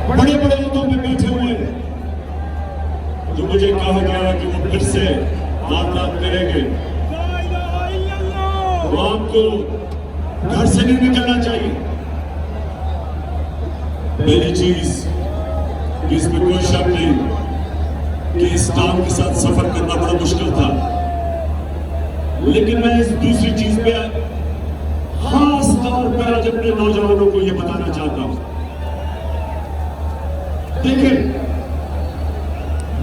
बड़े बड़े लोगों पे बैठे हुए हैं, जो मुझे कहा गया कि वो फिर से वारदात करेंगे, तो आपको घर से नहीं निकलना चाहिए। पहली चीज, इसमें कोई शक नहीं कि इस काम के साथ सफर करना बड़ा मुश्किल था, लेकिन मैं इस दूसरी चीज पे खास तौर पर आज अपने नौजवानों को यह बताना चाहता हूं। देखिए,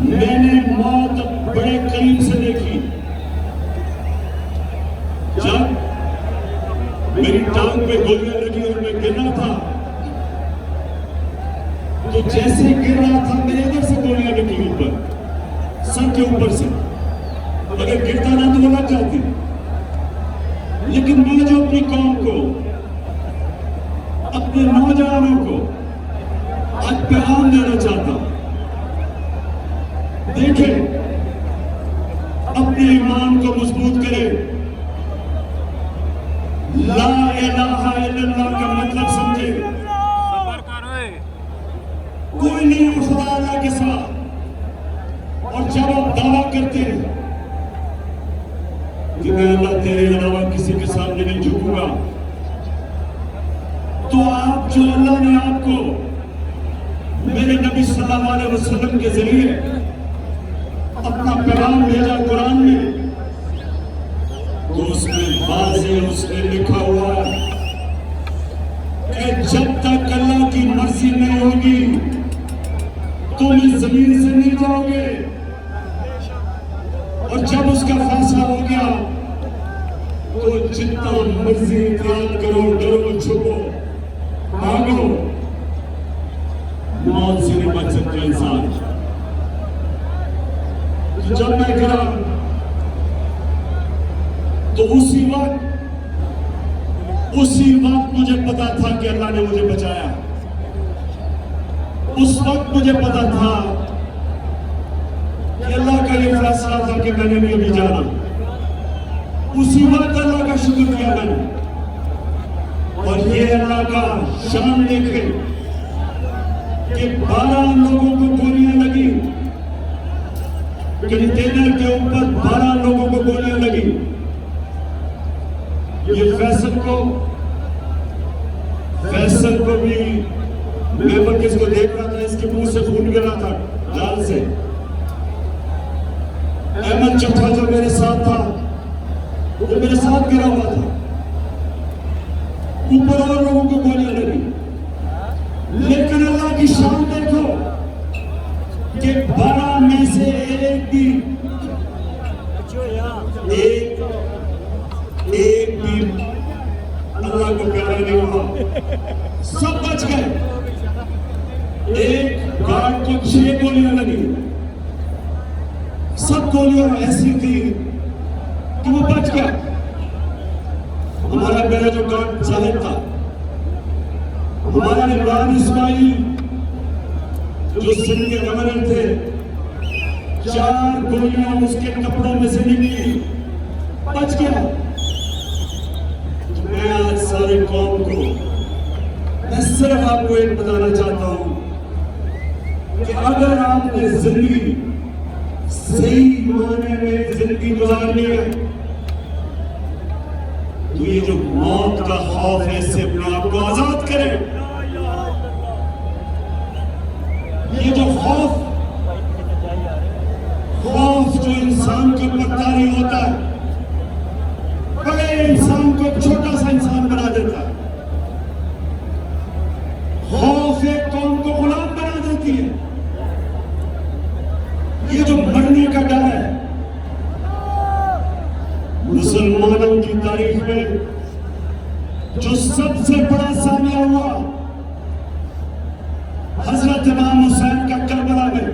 मैंने मौत बड़े करीब से देखी। जब मेरी टांग पे गोलियां लगी और मैं गिर रहा था, तो जैसे गिर रहा था मेरे इधर से गोलियां लगी ऊपर, सर के ऊपर से। अगर गिरता ना तो वो लग जाती। लेकिन मैं जो अपनी कौम को, अपने नौजवानों को आज पैगाम देना चाहता हूं, देखें, अपने ईमान को मजबूत करें, ला इलाहा इल्लल्लाह का मतलब समझे। कोई नहीं है खुदा अल्लाह के साथ। और जब आप दावा करते हैं कि मैं अल्लाह तेरे अलावा किसी के सामने नहीं झुकूंगा, तो आप जो अल्लाह ने आपको मेरे नबी सल्लल्लाहु अलैहि वसल्लम के जरिए अपना पैगाम भेजा कुरान में, तो उसमें वाज़ेह उसने लिखा हुआ है कि जब तक अल्लाह की मर्जी नहीं होगी तुम इस जमीन से नहीं जाओगे, और जब उसका फैसला हो गया तो जितना मर्जी इत्याद करो, डरो, छुपो, भागो, मौत से नहीं बच सकता इंसान। तो जब मैं गिरा तो उसी वक्त मुझे पता था कि अल्लाह ने मुझे बचाया। उस वक्त मुझे पता था कि अल्लाह का ये फैसला था कि मैंने भी अभी जाना। उसी वक्त अल्लाह का शुक्र किया मैंने। और ये अल्लाह का शान देखे कि 12 लोगों को गोलियां लगी, कंटेनर के ऊपर 12 लोगों को गोलियां लगी। ये फैसल को भी मैं किसको देख रहा था, इसके मुंह से खून गिर रहा था जाल से। अहमद चट्टा जो मेरे साथ था वो मेरे साथ गिरा हुआ था। ऊपर और लोगों को गोलियां लगी, लेकिन अल्लाह की शान देखो कि 12 में से एक भी अल्लाह को प्यारा नहीं हुआ। सब बच गए। एक गार्ड को 6 गोलियां लगी। सब गोलियां ऐसी थी कि वो बच गया। हमारा मेरा जो गार्ड जाहिर था, हमारा इमरान इस्माइल जो सिंध के गवर्नर थे, 4 गोलियां उसके कपड़ों में से निकली, बच गया। मैं आज सारी कौम को मैं सिर्फ आपको एक बताना चाहता हूं कि अगर आपने जिंदगी सही मायने में जिंदगी गुजारनी है, तो ये जो मौत का खौफ है इससे अपने आप को आजाद करें। ये जो खौफ जो इंसान को पत्तारी होता है, बड़े इंसान को छोटा सा इंसान बना देता है। खौफ एक कौम को गुलाम बना देती है। ये जो मरने का डर है, मुसलमानों की तारीख में जो सबसे बड़ा सामना हुआ, हजरत इमाम हुसैन का करबला में,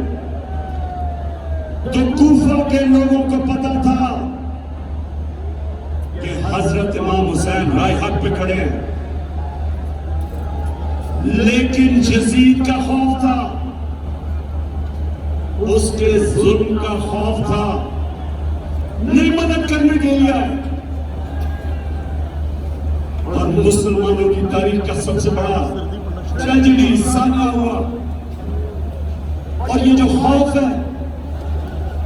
तो कूफा के लोगों को पता था कि हजरत इमाम हुसैन राय हक पे खड़े हैं, लेकिन यजीद का खौफ था, उसके जुल्म का खौफ था, नहीं मदद करने के लिए। और मुसलमानों की तारीख का सबसे बड़ा ट्रेजेडी सामना हुआ ये जो खौफ है